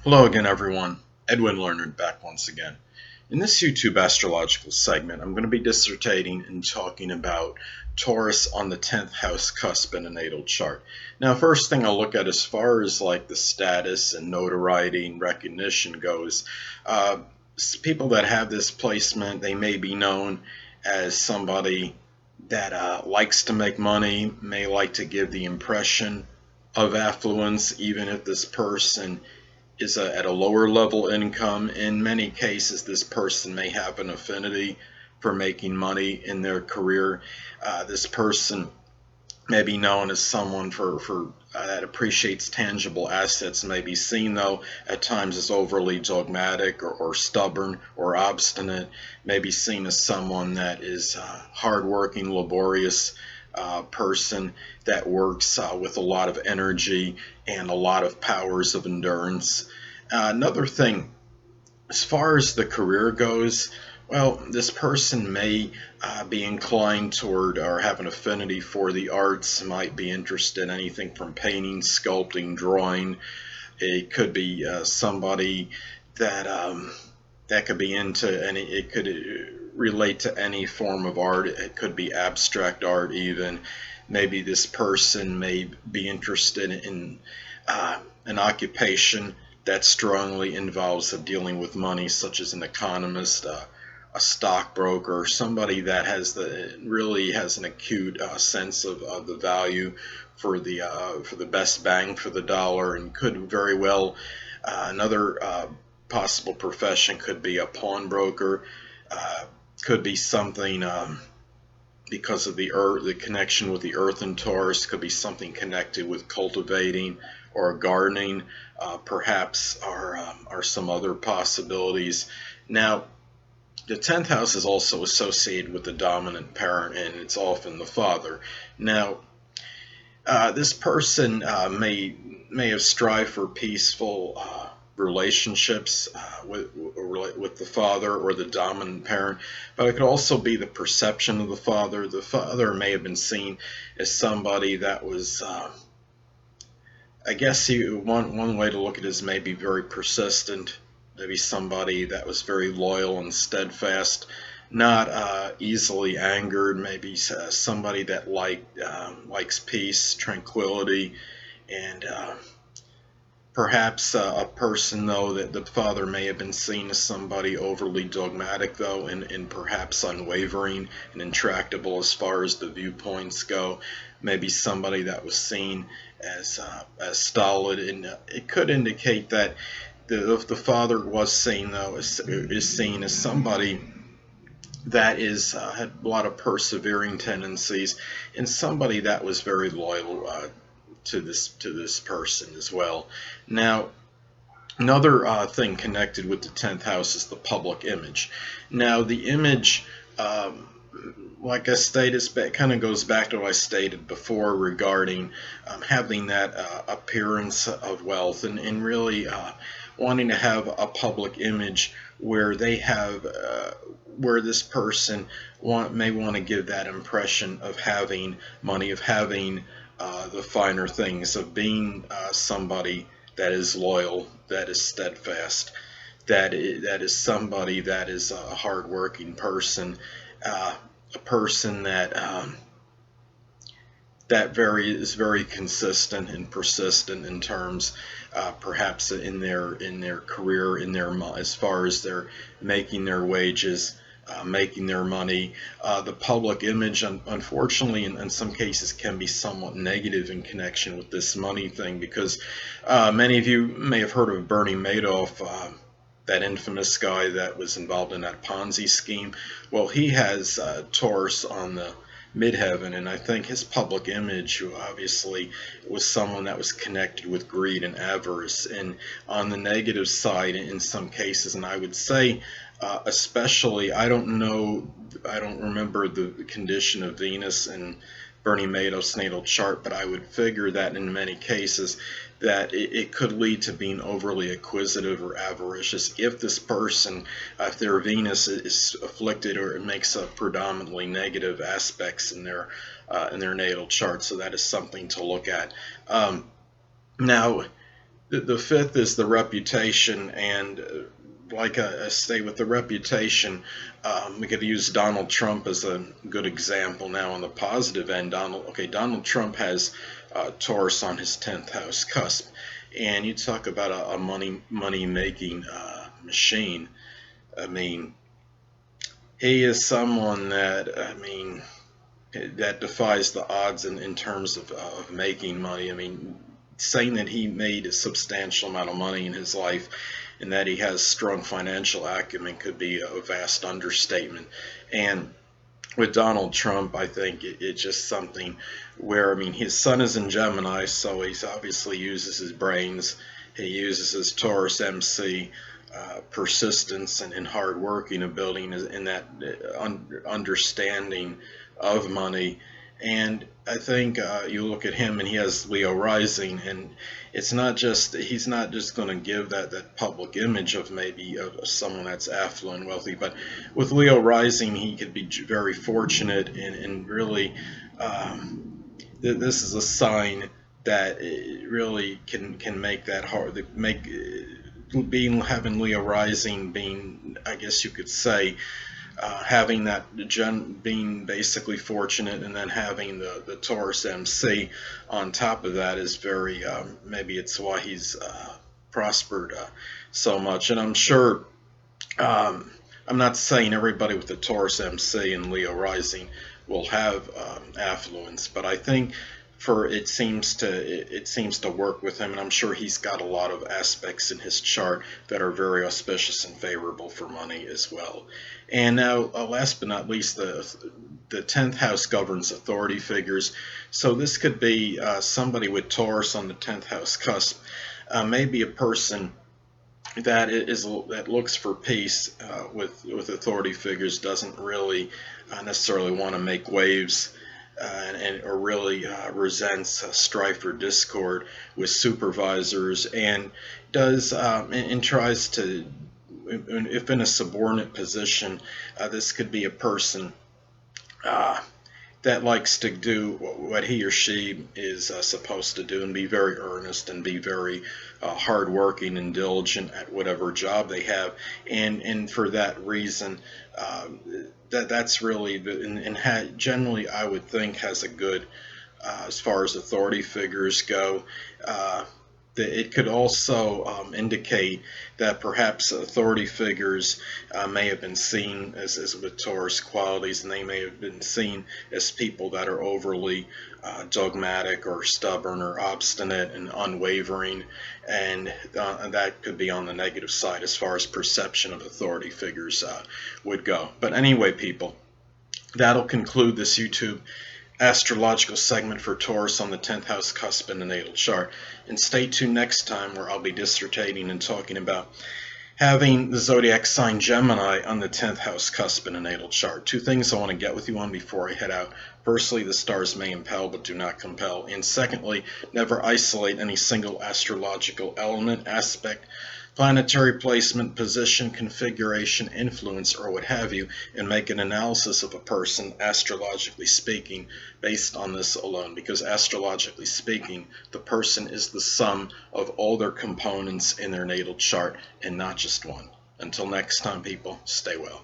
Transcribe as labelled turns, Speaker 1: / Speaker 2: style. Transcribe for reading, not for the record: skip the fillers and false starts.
Speaker 1: Hello again, everyone. Edwin Learnard back once again. In this YouTube astrological segment, I'm going to be dissertating and talking about Taurus on the 10th house cusp in a natal chart. Now, first thing I'll look at as far as like the status and notoriety and recognition goes, people that have this placement, they may be known as somebody that likes to make money, may like to give the impression of affluence, even if this person is at a lower level income. In many cases, this person may have an affinity for making money in their career. This person may be known as someone that appreciates tangible assets, may be seen though at times as overly dogmatic or stubborn or obstinate, may be seen as someone that is hardworking, laborious, person that works with a lot of energy and a lot of powers of endurance. Another thing, as far as the career goes, well, this person may be inclined toward or have an affinity for the arts, might be interested in anything from painting, sculpting, drawing. It could be somebody that could be into any, it could relate to any form of art. It could be abstract art even. Maybe this person may be interested in an occupation that strongly involves dealing with money, such as an economist, a stockbroker, somebody that really has an acute sense of the value for the best bang for the dollar, and could very well another possible profession could be a pawnbroker, could be something because of the connection with the earth and Taurus, could be something connected with cultivating or gardening, perhaps are some other possibilities. Now, the 10th house is also associated with the dominant parent, and it's often the father. Now, this person may have strived for peaceful relationships with the father or the dominant parent, but it could also be the perception of the father. The father may have been seen as somebody that was, I guess one way to look at it is maybe very persistent, maybe somebody that was very loyal and steadfast, not easily angered, maybe somebody that likes peace, tranquility, and perhaps a person, though, that the father may have been seen as somebody overly dogmatic, though, and perhaps unwavering and intractable as far as the viewpoints go. Maybe somebody that was seen as stolid, and it could indicate that if the father was seen, though, is seen as somebody that had a lot of persevering tendencies, and somebody that was very loyal to this person as well. Now, another thing connected with the 10th house is the public image. Now, the image, like I stated, kind of goes back to what I stated before regarding having that appearance of wealth, and really wanting to have a public image where they have where this person may want to give that impression of having money, of having the finer things, of being somebody that is loyal, that is steadfast, that is somebody that is a hardworking person, a person that is very consistent and persistent in terms, perhaps in their career, as far as they're making their wages, making their money. The public image, unfortunately, in some cases, can be somewhat negative in connection with this money thing, because many of you may have heard of Bernie Madoff, that infamous guy that was involved in that Ponzi scheme. Well, he has Taurus on the midheaven, and I think his public image obviously was someone that was connected with greed and avarice, and on the negative side in some cases. And I would say especially, I don't remember the condition of Venus in Bernie Madoff's natal chart, but I would figure that in many cases that it could lead to being overly acquisitive or avaricious if this person, if their Venus is afflicted or it makes up predominantly negative aspects in their natal chart. So that is something to look at. Now, The fifth is the reputation, and like I say, with the reputation, we could use Donald Trump as a good example. Now, on the positive end, Donald Trump has Taurus on his 10th house cusp, and you talk about a money making machine. I mean, he is someone that that defies the odds in terms of making money. I mean, saying that he made a substantial amount of money in his life and that he has strong financial acumen could be a vast understatement. And with Donald Trump, I think it's just something where, I mean, his sun is in Gemini, so he obviously uses his brains. He uses his Taurus MC, persistence and hard working ability in that understanding of money. And I think you look at him and he has Leo rising, and he's not just going to give that public image of maybe of someone that's affluent and wealthy, but with Leo rising, he could be very fortunate and really this is a sign that it really can make that hard make being having Leo rising, being, I guess you could say, having that being basically fortunate, and then having the Taurus MC on top of that is very maybe it's why he's prospered so much. And I'm sure I'm not saying everybody with the Taurus MC and Leo rising will have affluence, but I think for it seems to work with him, and I'm sure he's got a lot of aspects in his chart that are very auspicious and favorable for money as well. And now, last but not least, the 10th house governs authority figures. So this could be somebody with Taurus on the 10th house cusp, maybe a person that looks for peace with authority figures, doesn't really necessarily want to make waves. Or really resents strife or discord with supervisors, and does and tries to, if in a subordinate position, this could be a person that likes to do what he or she is supposed to do, and be very earnest and be very hardworking and diligent at whatever job they have, and for that reason, that's really generally I would think has a good as far as authority figures go. It could also indicate that perhaps authority figures may have been seen as with Taurus qualities, and they may have been seen as people that are overly dogmatic or stubborn or obstinate and unwavering, and that could be on the negative side as far as perception of authority figures would go. But anyway, people, that'll conclude this YouTube astrological segment for Taurus on the 10th house cusp in the natal chart. And stay tuned next time, where I'll be dissertating and talking about having the zodiac sign Gemini on the 10th house cusp in the natal chart. Two things I want to get with you on before I head out. Firstly, the stars may impel but do not compel. And secondly, never isolate any single astrological element, aspect, planetary placement, position, configuration, influence, or what have you, and make an analysis of a person, astrologically speaking, based on this alone. Because astrologically speaking, the person is the sum of all their components in their natal chart, and not just one. Until next time, people, stay well.